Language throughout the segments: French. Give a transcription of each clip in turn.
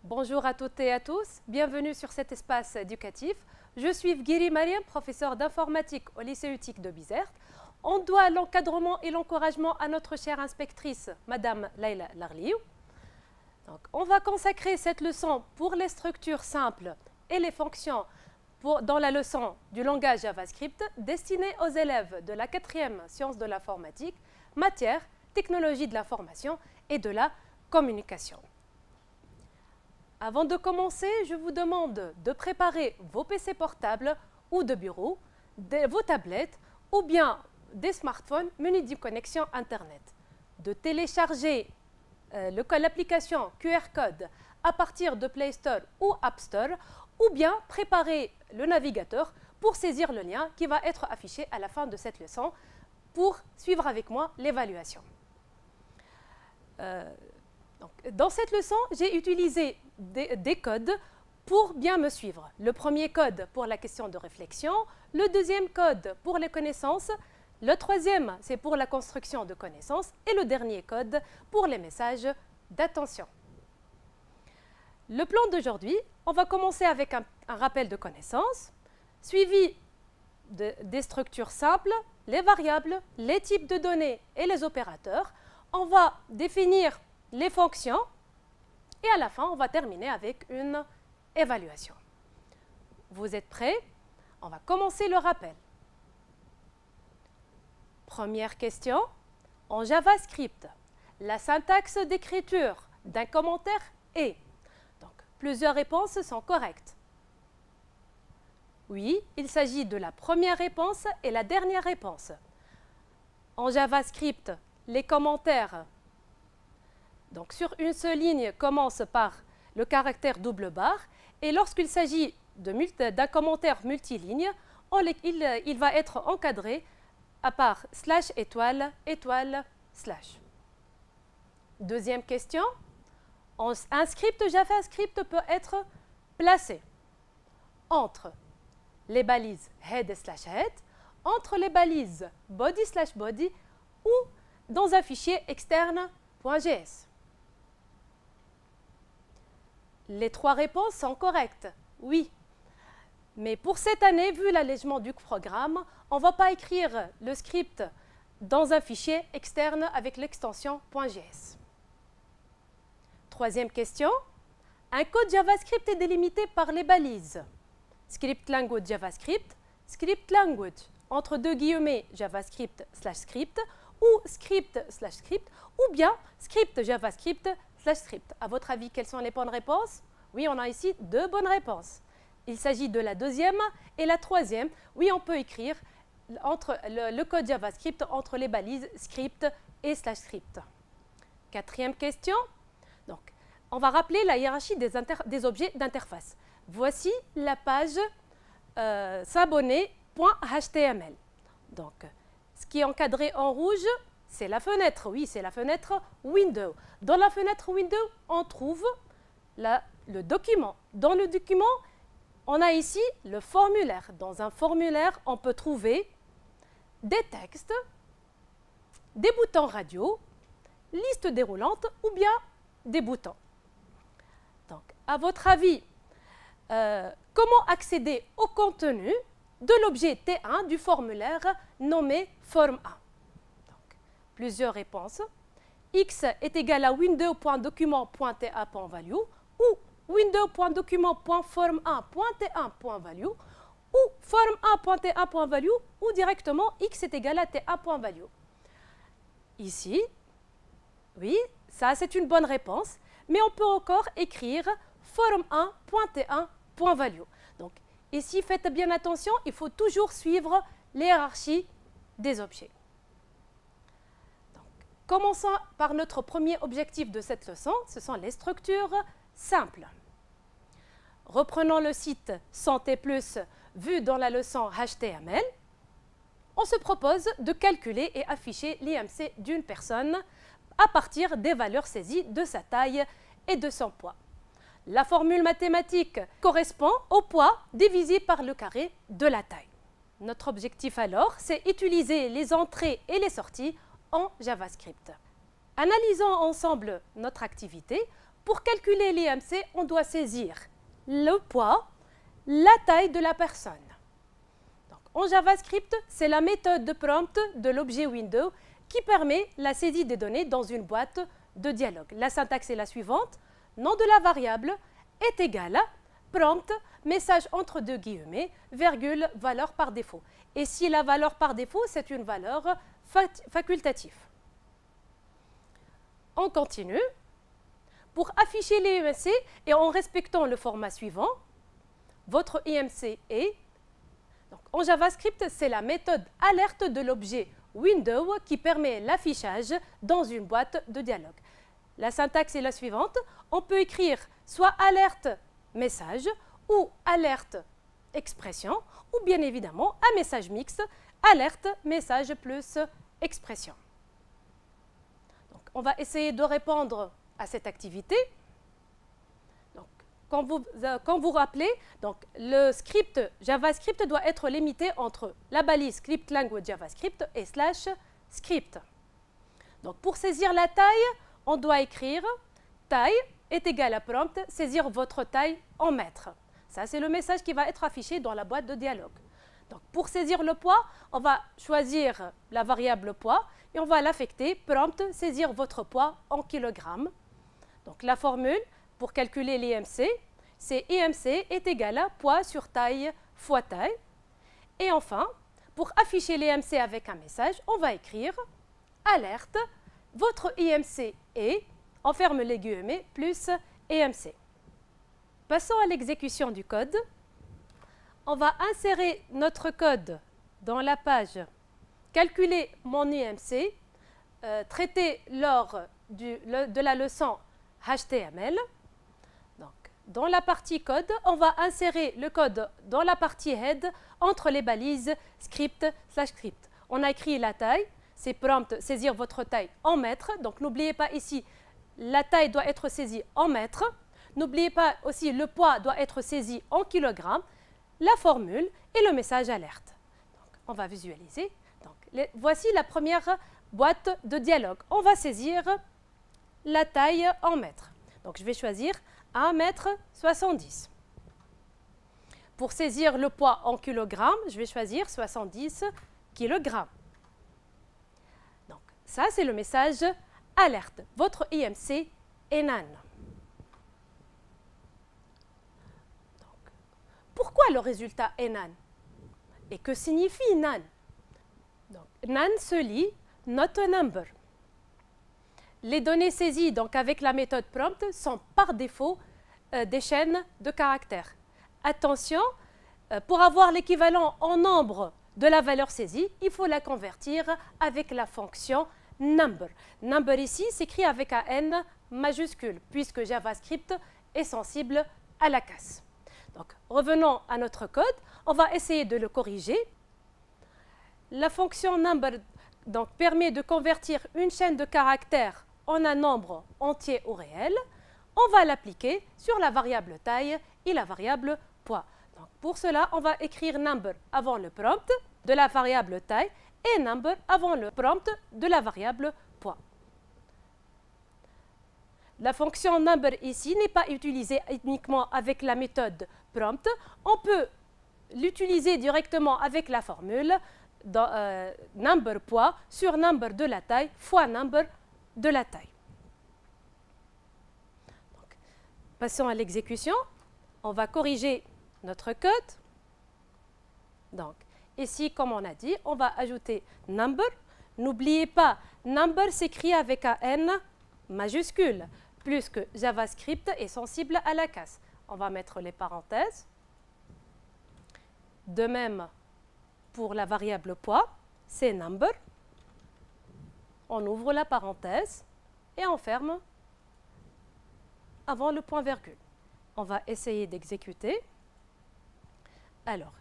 Bonjour à toutes et à tous, bienvenue sur cet espace éducatif. Je suis Vguiri Mariam, professeure d'informatique au lycée UTIC de Bizerte. On doit l'encadrement et l'encouragement à notre chère inspectrice, Madame Laila Larliou. Donc, on va consacrer cette leçon pour les structures simples et les fonctions dans la leçon du langage JavaScript destinée aux élèves de la 4e sciences de l'informatique, matière, technologie de l'information et de la communication. Avant de commencer, je vous demande de préparer vos PC portables ou de bureau, vos tablettes ou bien des smartphones munis d'une connexion Internet, de télécharger l'application QR Code à partir de Play Store ou App Store ou bien préparer le navigateur pour saisir le lien qui va être affiché à la fin de cette leçon pour suivre avec moi l'évaluation. Dans cette leçon, j'ai utilisé des codes pour bien me suivre. Le premier code pour la question de réflexion, le deuxième code pour les connaissances, le troisième, c'est pour la construction de connaissances et le dernier code pour les messages d'attention. Le plan d'aujourd'hui, on va commencer avec un rappel de connaissances, suivi des structures simples, les variables, les types de données et les opérateurs. On va définir les fonctions et à la fin, on va terminer avec une évaluation. Vous êtes prêts? On va commencer le rappel. Première question. En JavaScript, la syntaxe d'écriture d'un commentaire est. Donc, plusieurs réponses sont correctes. Oui, il s'agit de la première réponse et la dernière réponse. En JavaScript, les commentaires donc sur une seule ligne commence par le caractère double barre et lorsqu'il s'agit d'un commentaire multiligne, il va être encadré à part slash étoile, étoile, slash. Deuxième question, un script JavaScript peut être placé entre les balises head et slash head, entre les balises body slash body ou dans un fichier externe .gs. Les trois réponses sont correctes, oui. Mais pour cette année, vu l'allègement du programme, on ne va pas écrire le script dans un fichier externe avec l'extension .gs. Troisième question, un code JavaScript est délimité par les balises script language JavaScript, script language entre deux guillemets JavaScript slash script ou script slash script ou bien script JavaScript slash script. À votre avis, quelles sont les bonnes réponses? Oui, on a ici deux bonnes réponses. Il s'agit de la deuxième et la troisième. Oui, on peut écrire le code JavaScript entre les balises script et slash script. Quatrième question. Donc, on va rappeler la hiérarchie des objets d'interface. Voici la page s'abonner.html. Donc, ce qui est encadré en rouge, c'est la fenêtre. Oui, c'est la fenêtre Windows. Dans la fenêtre Windows, on trouve le document. Dans le document, on a ici le formulaire. Dans un formulaire, on peut trouver des textes, des boutons radio, liste déroulante ou bien des boutons. Donc, à votre avis, comment accéder au contenu de l'objet T1 du formulaire nommé Form 1? Donc, plusieurs réponses. X est égal à window.document.ta.value ou window.document.form1.ta.value ou form1.ta.value ou directement x est égal à ta.value. Ici, oui, ça c'est une bonne réponse, mais on peut encore écrire form1.ta.value. Donc ici, faites bien attention, il faut toujours suivre les hiérarchies des objets. Donc, commençons par notre premier objectif de cette leçon, ce sont les structures simples. Reprenons le site Santé Plus vu dans la leçon HTML. On se propose de calculer et afficher l'IMC d'une personne à partir des valeurs saisies de sa taille et de son poids. La formule mathématique correspond au poids divisé par le carré de la taille. Notre objectif alors, c'est utiliser les entrées et les sorties en JavaScript. Analysons ensemble notre activité. pour calculer l'IMC, on doit saisir le poids, la taille de la personne. Donc, en JavaScript, c'est la méthode de prompt de l'objet window qui permet la saisie des données dans une boîte de dialogue. La syntaxe est la suivante. Nom de la variable est égal à prompt, message entre deux guillemets, virgule, valeur par défaut. Et si la valeur par défaut, c'est une valeur facultative. On continue. Pour afficher l'IMC et en respectant le format suivant, votre IMC est, donc en JavaScript, c'est la méthode alerte de l'objet window qui permet l'affichage dans une boîte de dialogue. La syntaxe est la suivante. On peut écrire soit alerte message ou alerte expression ou bien évidemment un message mixte, alerte message plus expression. Donc, on va essayer de répondre à cette activité. Donc, quand vous rappelez, donc, le script JavaScript doit être limité entre la balise script language JavaScript et /script. Donc, pour saisir la taille, on doit écrire taille est égal à prompt, saisir votre taille en mètres. Ça, c'est le message qui va être affiché dans la boîte de dialogue. Donc, pour saisir le poids, on va choisir la variable poids et on va l'affecter prompt, saisir votre poids en kilogrammes. Donc, la formule pour calculer l'IMC, c'est IMC est égal à poids sur taille fois taille. Et enfin, pour afficher l'IMC avec un message, on va écrire alerte, votre IMC est, on ferme les guillemets, plus IMC. Passons à l'exécution du code. On va insérer notre code dans la page calculer mon IMC, traité lors de la leçon HTML. Donc, dans la partie code, on va insérer le code dans la partie head entre les balises script/script. On a écrit la taille, c'est prompt, saisir votre taille en mètres. Donc, n'oubliez pas ici, la taille doit être saisie en mètres. N'oubliez pas aussi, le poids doit être saisi en kilogrammes, la formule et le message alerte. Donc, on va visualiser. Donc, voici la première boîte de dialogue. On va saisir la taille en mètres. Donc, je vais choisir 1,70 m. Pour saisir le poids en kilogrammes, je vais choisir 70 kg. Donc, ça, c'est le message alerte. Votre IMC est none. Donc, pourquoi le résultat est none? Et que signifie none? Donc, none se lit not a number. Les données saisies donc, avec la méthode prompt sont par défaut des chaînes de caractères. Attention, pour avoir l'équivalent en nombre de la valeur saisie, il faut la convertir avec la fonction number. Number ici s'écrit avec un N majuscule, puisque JavaScript est sensible à la casse. Donc, revenons à notre code. On va essayer de le corriger. La fonction number donc, permet de convertir une chaîne de caractères en un nombre entier ou réel. On va l'appliquer sur la variable taille et la variable poids. Donc, pour cela, on va écrire number avant le prompt de la variable taille et number avant le prompt de la variable poids. La fonction number ici n'est pas utilisée uniquement avec la méthode prompt. On peut l'utiliser directement avec la formule number poids sur number de la taille fois number de la taille. Donc, passons à l'exécution. On va corriger notre code. Donc, ici, comme on a dit, on va ajouter number. N'oubliez pas, number s'écrit avec un N majuscule, puisque JavaScript est sensible à la casse. On va mettre les parenthèses. De même, pour la variable poids, c'est number. On ouvre la parenthèse et on ferme avant le point virgule. On va essayer d'exécuter. Alors,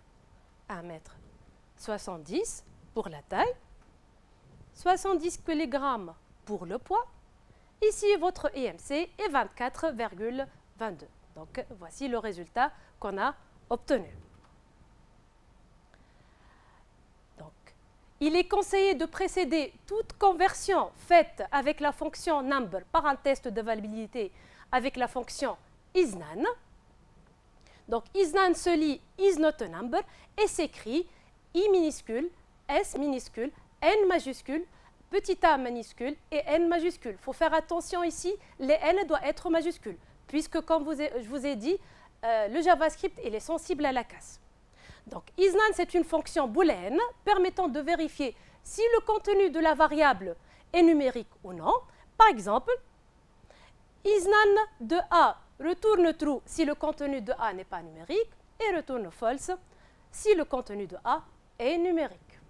1,70 m pour la taille, 70 kg pour le poids. Ici, votre IMC est 24,22. Donc, voici le résultat qu'on a obtenu. Donc, il est conseillé de précéder toute conversion faite avec la fonction number par un test de validité avec la fonction isNaN. Donc isNaN se lit is not a number et s'écrit I minuscule, S minuscule, N majuscule, petit a minuscule et N majuscule. Il faut faire attention ici, les N doivent être majuscules, puisque comme je vous ai dit, le JavaScript il est sensible à la casse. Donc isNaN c'est une fonction booléenne permettant de vérifier si le contenu de la variable est numérique ou non. Par exemple, isNaN de A retourne true si le contenu de A n'est pas numérique et retourne false si le contenu de A est numérique.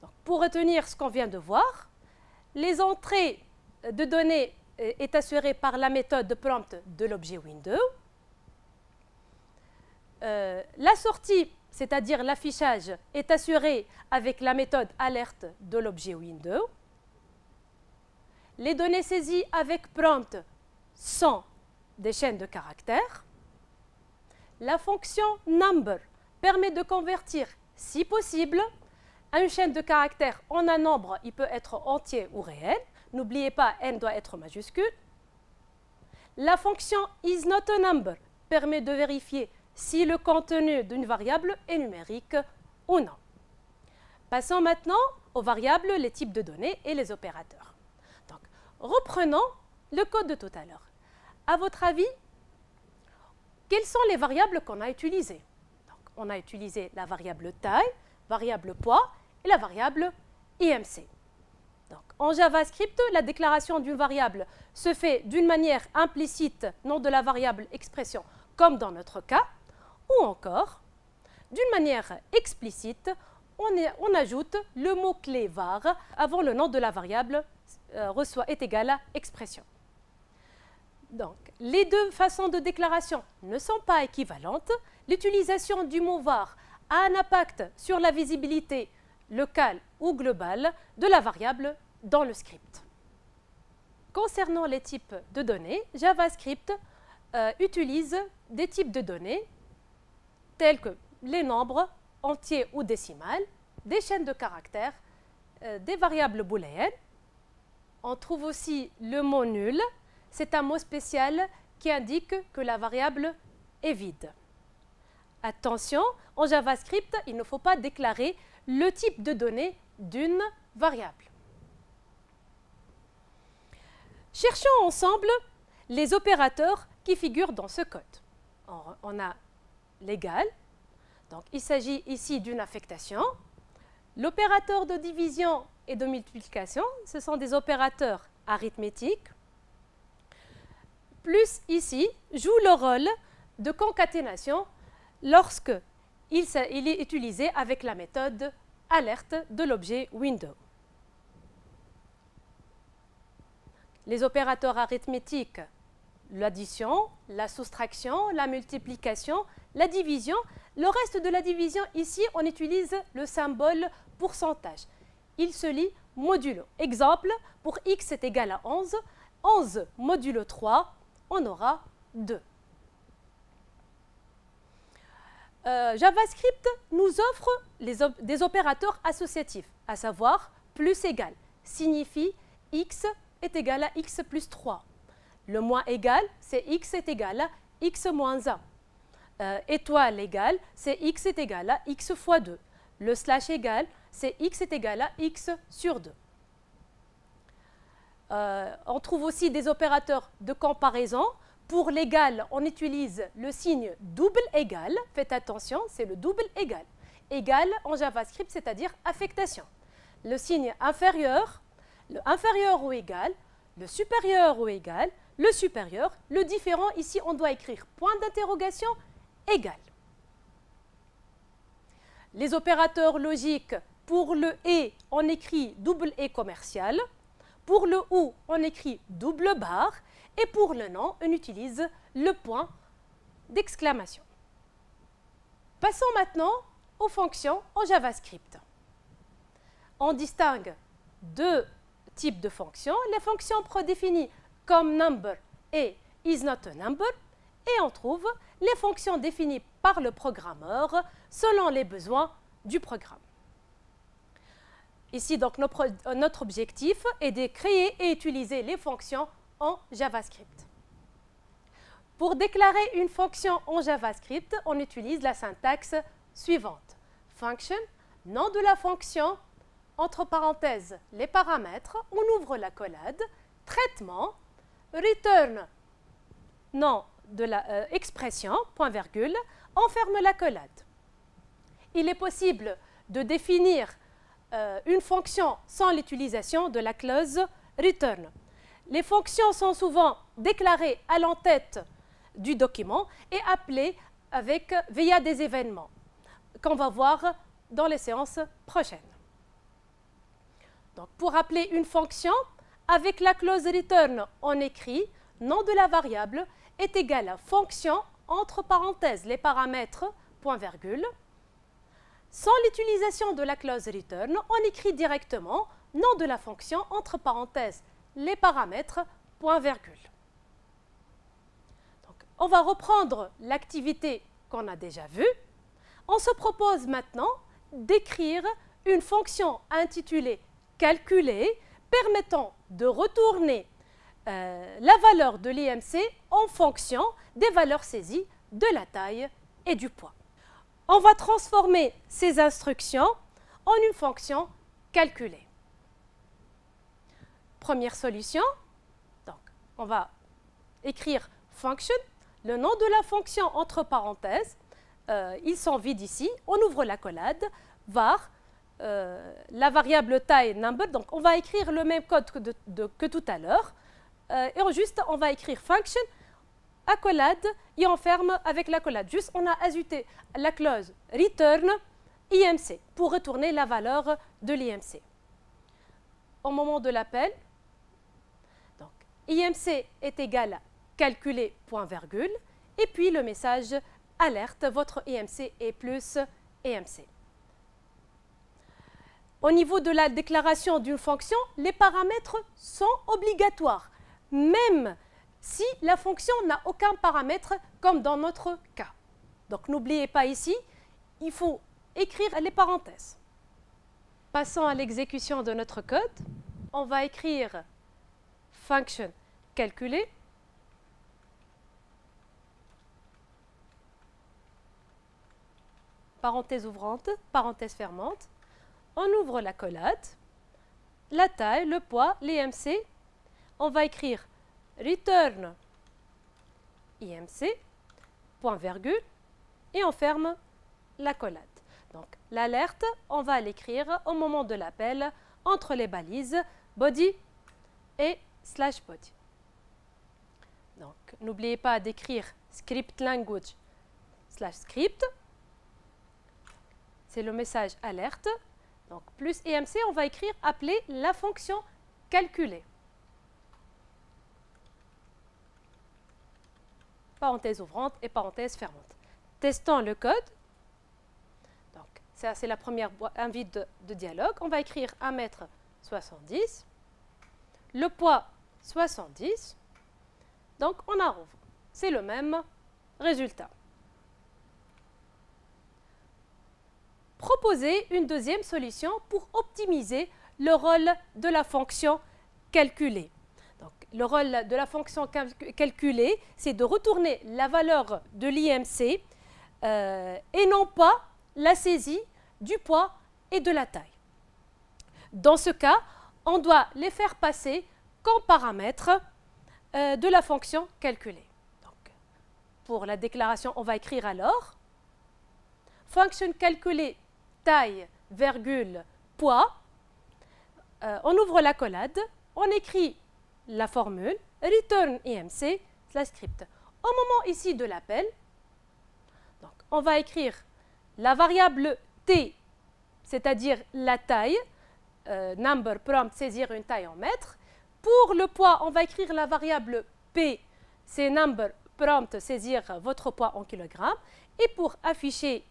Donc, pour retenir ce qu'on vient de voir, les entrées de données est assurée par la méthode de prompt de l'objet window. La sortie, c'est-à-dire l'affichage, est assurée avec la méthode alerte de l'objet window. Les données saisies avec prompt sont des chaînes de caractères. La fonction number permet de convertir, si possible, une chaîne de caractères en un nombre, il peut être entier ou réel. N'oubliez pas, n doit être majuscule. La fonction isNotANumber permet de vérifier si le contenu d'une variable est numérique ou non. Passons maintenant aux variables, les types de données et les opérateurs. Donc, reprenons le code de tout à l'heure. À votre avis, quelles sont les variables qu'on a utilisées? Donc, on a utilisé la variable taille, variable poids et la variable IMC. Donc, en JavaScript, la déclaration d'une variable se fait d'une manière implicite, nom de la variable expression, comme dans notre cas, ou encore, d'une manière explicite, on ajoute le mot-clé var avant le nom de la variable est égal à expression. Donc, les deux façons de déclaration ne sont pas équivalentes. L'utilisation du mot var a un impact sur la visibilité locale ou globale de la variable dans le script. Concernant les types de données, JavaScript utilise des types de données tels que les nombres entiers ou décimales, des chaînes de caractères, des variables booléennes. On trouve aussi le mot nul. C'est un mot spécial qui indique que la variable est vide. Attention, en JavaScript, il ne faut pas déclarer le type de données d'une variable. Cherchons ensemble les opérateurs qui figurent dans ce code. On a l'égal, donc il s'agit ici d'une affectation. L'opérateur de division et de multiplication, ce sont des opérateurs arithmétiques. Plus ici, joue le rôle de concaténation lorsque il est utilisé avec la méthode alerte de l'objet window. Les opérateurs arithmétiques, l'addition, la soustraction, la multiplication, la division. Le reste de la division, ici, on utilise le symbole pourcentage. Il se lit modulo. Exemple, pour x est égal à 11, 11 modulo 3, on aura 2. JavaScript nous offre des opérateurs associatifs, à savoir plus égal, signifie x est égal à x plus 3. Le moins égal, c'est x est égal à x moins 1. Étoile égale, c'est x est égal à x fois 2. Le slash égal, c'est x est égal à x sur 2. On trouve aussi des opérateurs de comparaison. Pour l'égal, on utilise le signe double égal. Faites attention, c'est le double égal. Égal en JavaScript, c'est-à-dire affectation. Le signe inférieur, le inférieur ou égal, le supérieur ou égal, le supérieur, le différent, ici on doit écrire point d'interrogation égal. Les opérateurs logiques, pour le et, on écrit double et commercial. Pour le ou, on écrit double barre. Et pour le nom, on utilise le point d'exclamation. Passons maintenant aux fonctions en JavaScript. On distingue deux types de fonctions. Les fonctions prédéfinies comme number et isNotANumber. Et on trouve les fonctions définies par le programmeur selon les besoins du programme. Ici, donc, notre objectif est de créer et utiliser les fonctions en JavaScript. Pour déclarer une fonction en JavaScript, on utilise la syntaxe suivante. Function, nom de la fonction, entre parenthèses, les paramètres, on ouvre l'accolade, traitement, return, nom de l'expression, point virgule, on ferme l'accolade. Il est possible de définir une fonction sans l'utilisation de la clause return. Les fonctions sont souvent déclarées à l'entête du document et appelées via des événements qu'on va voir dans les séances prochaines. Donc, pour appeler une fonction, avec la clause return, on écrit nom de la variable est égal à fonction entre parenthèses les paramètres, point virgule. Sans l'utilisation de la clause return, on écrit directement nom de la fonction entre parenthèses les paramètres, point virgule. Donc, on va reprendre l'activité qu'on a déjà vue. On se propose maintenant d'écrire une fonction intitulée calculer permettant de retourner la valeur de l'IMC en fonction des valeurs saisies de la taille et du poids. On va transformer ces instructions en une fonction calculée. Première solution, donc on va écrire function, le nom de la fonction entre parenthèses, ils sont vides ici, on ouvre l'accolade, var, la variable taille number, donc on va écrire le même code que tout à l'heure, et on va écrire function, accolade, et on ferme avec l'accolade. Juste, on a ajouté la clause return IMC pour retourner la valeur de l'IMC. Au moment de l'appel, donc IMC est égal à calculer point virgule, et puis le message alerte, votre IMC est plus IMC. Au niveau de la déclaration d'une fonction, les paramètres sont obligatoires, même si la fonction n'a aucun paramètre, comme dans notre cas. Donc n'oubliez pas ici, il faut écrire les parenthèses. Passons à l'exécution de notre code. On va écrire function calculer. Parenthèse ouvrante, parenthèse fermante. On ouvre l'accolade, la taille, le poids, l'IMC. On va écrire return IMC, point virgule, et on ferme l'accolade. Donc l'alerte, on va l'écrire au moment de l'appel entre les balises body et /body. Donc n'oubliez pas d'écrire script language /script. C'est le message alerte. Donc, plus IMC, on va écrire appeler la fonction calculer. Parenthèse ouvrante et parenthèse fermante. Testons le code. Donc, ça, c'est la première invite de dialogue. On va écrire 1,70 m. Le poids, 70. Donc, on a ouvert. C'est le même résultat. Proposer une deuxième solution pour optimiser le rôle de la fonction calculée. Donc, le rôle de la fonction calculée, c'est de retourner la valeur de l'IMC et non pas la saisie du poids et de la taille. Dans ce cas, on doit les faire passer comme paramètres de la fonction calculée. Donc, pour la déclaration, on va écrire alors fonction calculée taille, virgule, poids. On ouvre l'accolade, on écrit la formule return IMC /script. Au moment ici de l'appel, on va écrire la variable t, c'est-à-dire la taille, number prompt saisir une taille en mètres. Pour le poids, on va écrire la variable p, c'est number prompt saisir votre poids en kilogrammes. Et pour afficher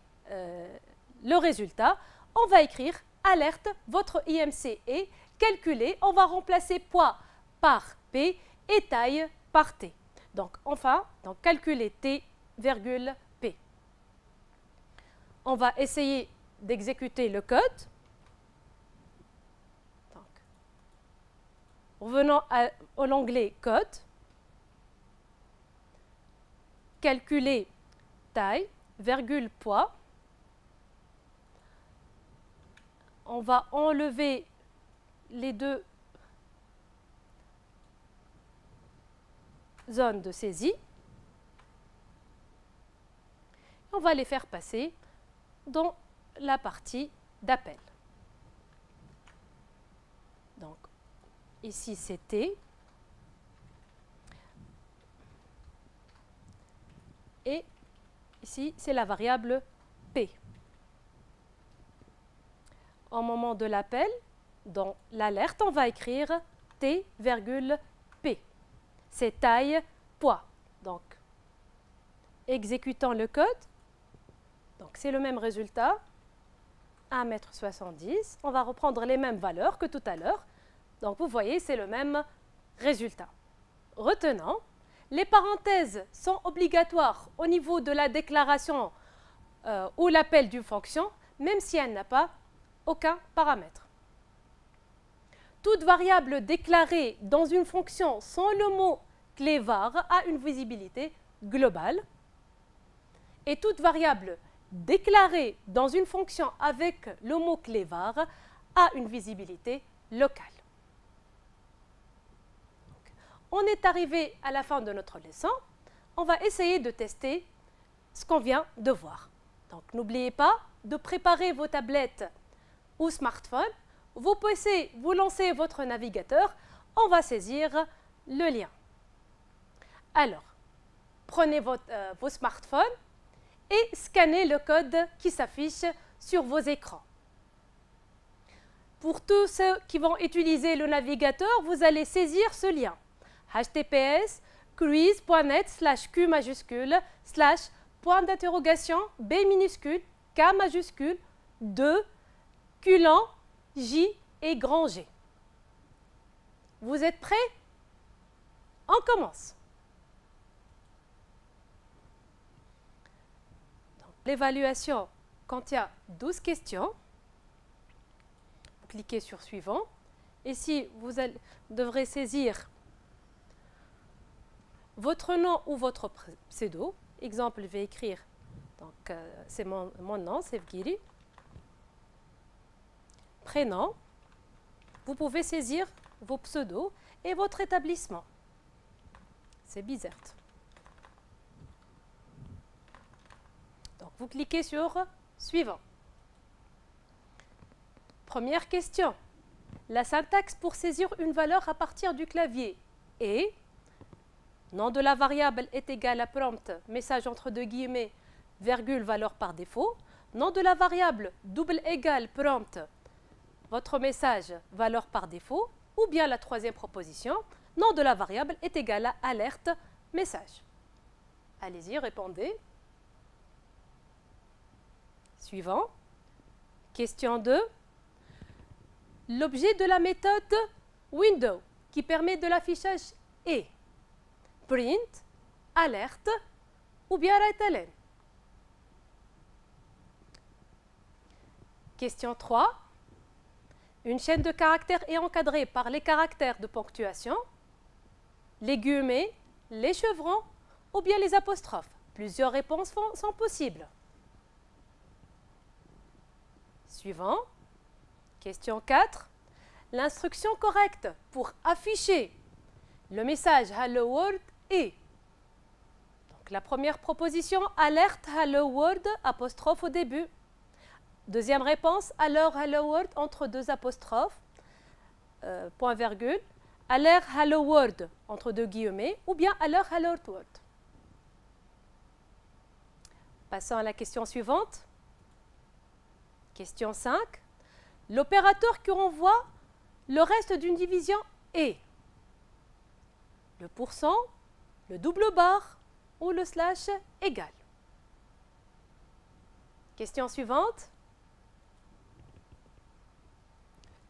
le résultat, on va écrire alerte, votre IMC est calculé. On va remplacer poids par P et taille par T. Donc, enfin, calculer T, virgule P. On va essayer d'exécuter le code. Donc, revenons à l'onglet code. calculer taille, virgule, poids. On va enlever les deux zones de saisie. On va les faire passer dans la partie d'appel. Donc, ici c'est T. Et ici, c'est la variable P. Au moment de l'appel, dans l'alerte, on va écrire T, P. C'est taille, poids. Donc, exécutant le code, donc c'est le même résultat, 1,70 m. On va reprendre les mêmes valeurs que tout à l'heure. Donc, vous voyez, c'est le même résultat. Retenons, les parenthèses sont obligatoires au niveau de la déclaration ou l'appel d'une fonction, même si elle n'a pas aucun paramètre. Toute variable déclarée dans une fonction sans le mot clé var a une visibilité globale. Et toute variable déclarée dans une fonction avec le mot clé var a une visibilité locale. On est arrivé à la fin de notre leçon. On va essayer de tester ce qu'on vient de voir. Donc, n'oubliez pas de préparer vos tablettes ou smartphones. Vos PC, vous lancez votre navigateur. On va saisir le lien. Alors, prenez vos smartphones et scannez le code qui s'affiche sur vos écrans. Pour tous ceux qui vont utiliser le navigateur, vous allez saisir ce lien. https://quiz.net/q majuscule / .d'interrogation B minuscule K majuscule 2 Culan J et grand G. Vous êtes prêts? On commence. L'évaluation contient 12 questions. Vous cliquez sur suivant. Ici, vous devrez saisir votre nom ou votre pseudo. Exemple, je vais écrire, donc c'est mon nom, Sevgiri. Prénom. Vous pouvez saisir vos pseudos et votre établissement. C'est Bizert. Donc, vous cliquez sur suivant. Première question. La syntaxe pour saisir une valeur à partir du clavier est nom de la variable est égal à prompt, message entre deux guillemets, virgule, valeur par défaut. Nom de la variable double égal prompt, votre message, valeur par défaut. Ou bien la troisième proposition, nom de la variable est égal à alerte, message. Allez-y, répondez. Suivant. Question 2. L'objet de la méthode window qui permet de l'affichage est print, alerte ou bien write-ln. Question 3. Une chaîne de caractères est encadrée par les caractères de ponctuation, les guillemets, les chevrons ou bien les apostrophes. Plusieurs réponses sont possibles. Suivant. Question 4. L'instruction correcte pour afficher le message Hello World est. Donc, la première proposition, alerte Hello World, apostrophe au début. Deuxième réponse, alerte Hello World entre deux apostrophes, point virgule. Alerte Hello World entre deux guillemets ou bien alerte Hello World. Passons à la question suivante. Question 5. L'opérateur qui renvoie le reste d'une division est le pourcent, le double barre ou le slash égal. Question suivante.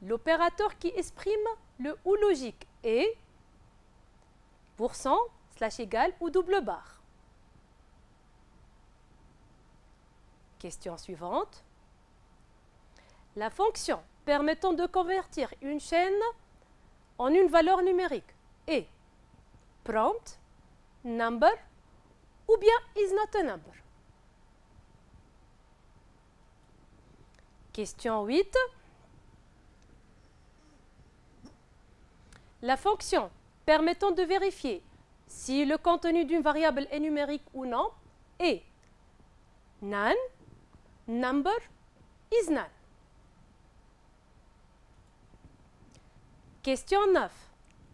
L'opérateur qui exprime le ou logique est pourcent, slash égal ou double barre. Question suivante. La fonction permettant de convertir une chaîne en une valeur numérique est prompt, number ou bien is not a number. Question 8. La fonction permettant de vérifier si le contenu d'une variable est numérique ou non est none, number, is none. Question 9.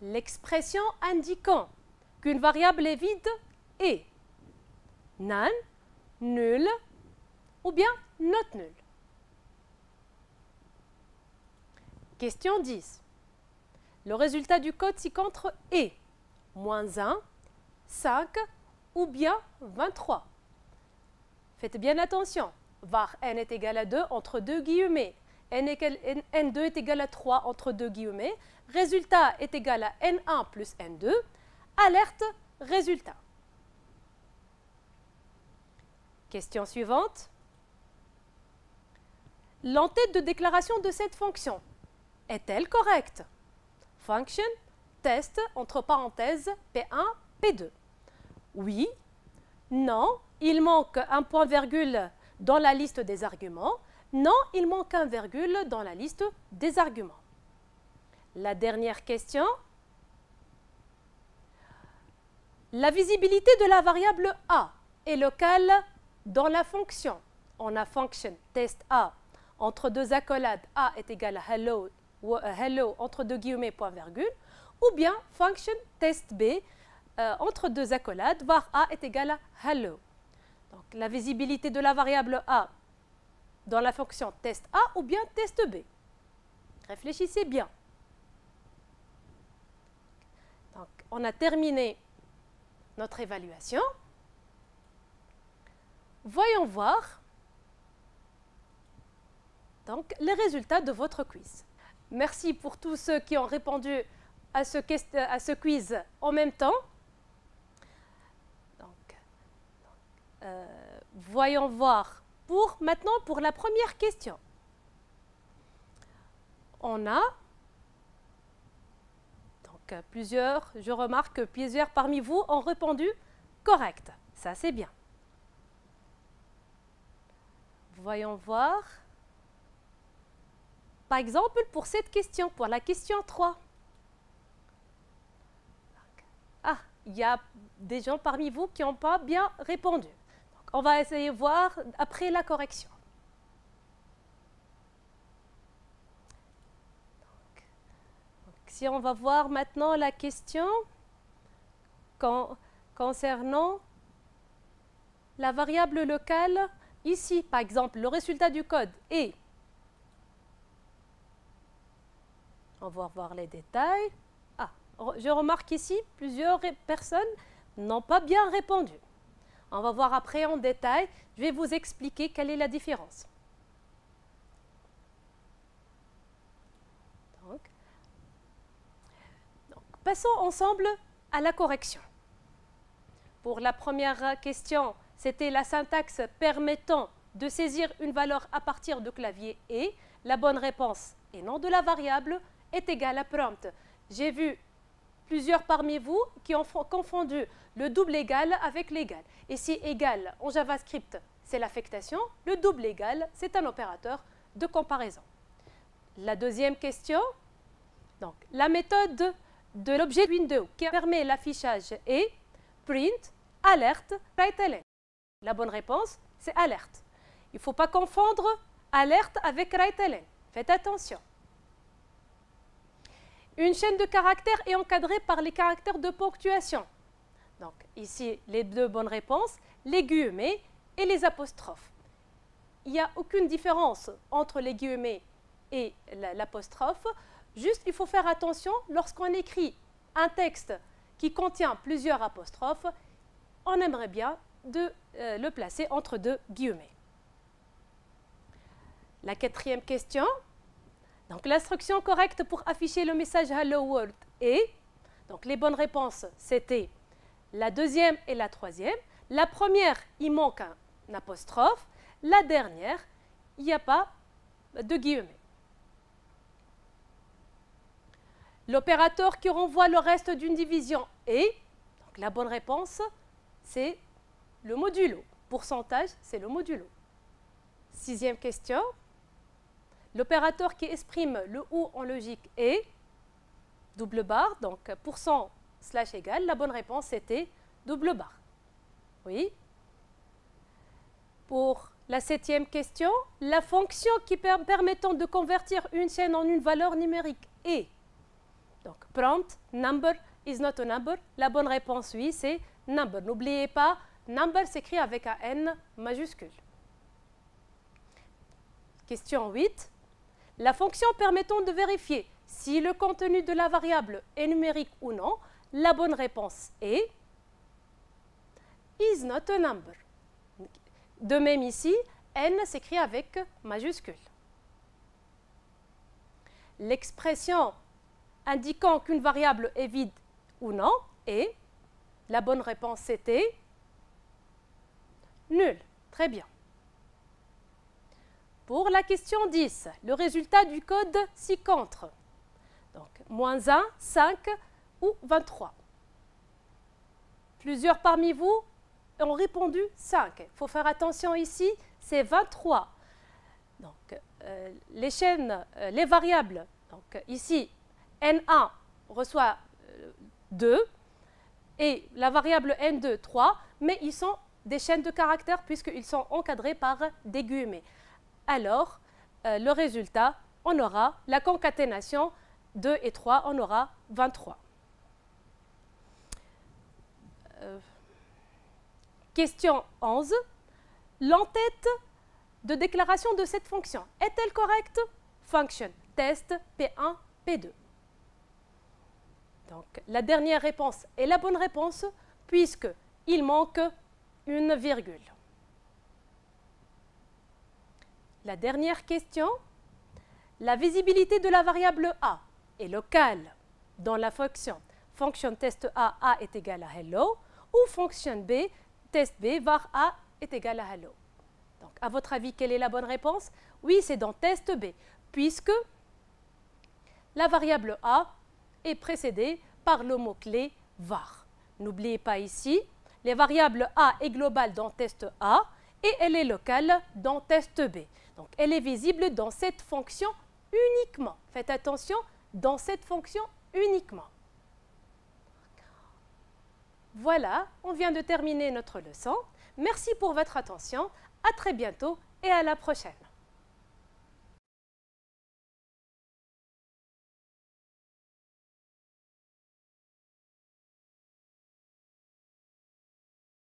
L'expression indiquant qu'une variable est vide est none, nul ou bien not nul. Question 10. Le résultat du code ci-contre est -1, 5 ou bien 23. Faites bien attention. Var n est égal à 2 entre deux guillemets. N2 est égal à 3 entre deux guillemets. Résultat est égal à N1 plus N2. Alerte, résultat. Question suivante. L'entête de déclaration de cette fonction est-elle correcte? Function, test, entre parenthèses, P1, P2. Oui, non, il manque un point-virgule dans la liste des arguments. Non, il manque un virgule dans la liste des arguments. La dernière question. La visibilité de la variable A est locale dans la fonction. On a function test A entre deux accolades, A est égal à hello, ou hello entre deux guillemets, point virgule, ou bien function test B entre deux accolades, var A est égal à hello. Donc la visibilité de la variable A dans la fonction test A ou bien test B. Réfléchissez bien. Donc, on a terminé notre évaluation. Voyons voir donc, les résultats de votre quiz. Merci pour tous ceux qui ont répondu à ce quiz en même temps. Donc, voyons voir maintenant pour la première question. On a donc je remarque que plusieurs parmi vous ont répondu correct. Ça, c'est bien. Voyons voir. Par exemple, pour cette question, pour la question 3. Ah, il y a des gens parmi vous qui n'ont pas bien répondu. Donc, on va essayer de voir après la correction. Donc, si on va voir maintenant la question concernant la variable locale, ici, par exemple, le résultat du code est... On va voir les détails. Ah, je remarque ici, plusieurs personnes n'ont pas bien répondu. On va voir après en détail. Je vais vous expliquer quelle est la différence. Donc, passons ensemble à la correction. Pour la première question, c'était la syntaxe permettant de saisir une valeur à partir du clavier et la bonne réponse et nom de la variable est égal à prompt. J'ai vu plusieurs parmi vous qui ont confondu le double égal avec l'égal. Et si égal en JavaScript, c'est l'affectation, le double égal, c'est un opérateur de comparaison. La deuxième question, donc, la méthode de l'objet window qui permet l'affichage est print, alerte, writeLn. La bonne réponse, c'est alerte. Il ne faut pas confondre alerte avec writeLn. Faites attention. Une chaîne de caractères est encadrée par les caractères de ponctuation. Donc, ici, les deux bonnes réponses, les guillemets et les apostrophes. Il n'y a aucune différence entre les guillemets et l'apostrophe. Juste, il faut faire attention lorsqu'on écrit un texte qui contient plusieurs apostrophes, on aimerait bien le placer entre deux guillemets. La quatrième question. Donc, l'instruction correcte pour afficher le message Hello World est, donc les bonnes réponses, c'était la deuxième et la troisième. La première, il manque un apostrophe. La dernière, il n'y a pas de guillemets. L'opérateur qui renvoie le reste d'une division est, donc la bonne réponse, c'est le modulo. Pourcentage, c'est le modulo. Sixième question. L'opérateur qui exprime le ou en logique est double barre, donc pourcent slash égal. La bonne réponse c'était double barre. Oui. Pour la septième question, la fonction qui permettant de convertir une chaîne en une valeur numérique est. Donc, prompt, number is not a number. La bonne réponse, oui, c'est number. N'oubliez pas, number s'écrit avec un N majuscule. Question 8. La fonction permettant de vérifier si le contenu de la variable est numérique ou non, la bonne réponse est is not a number. De même ici, N s'écrit avec majuscule. L'expression indiquant qu'une variable est vide ou non est, la bonne réponse c'était nul. Très bien. Pour la question 10, le résultat du code ci-contre. Donc, moins 1, 5 ou 23. Plusieurs parmi vous ont répondu 5. Il faut faire attention ici, c'est 23. Donc, les chaînes, les variables, donc ici, N1 reçoit 2 et la variable N2, 3, mais ils sont des chaînes de caractères puisqu'ils sont encadrés par des guillemets. Alors, le résultat, on aura la concaténation 2 et 3, on aura 23. Question 11. L'entête de déclaration de cette fonction est-elle correcte? Function, test, P1, P2. Donc, la dernière réponse est la bonne réponse puisqu'il manque une virgule. La dernière question. La visibilité de la variable A est locale dans la fonction test A est égal à hello ou fonction B, test B var A est égal à hello. Donc, à votre avis, quelle est la bonne réponse? Oui, c'est dans test B, puisque la variable A est précédée par le mot-clé var. N'oubliez pas ici, les variables A est globale dans test A et elle est locale dans test B. Donc, elle est visible dans cette fonction uniquement. Faites attention, dans cette fonction uniquement. Voilà, on vient de terminer notre leçon. Merci pour votre attention. À très bientôt et à la prochaine.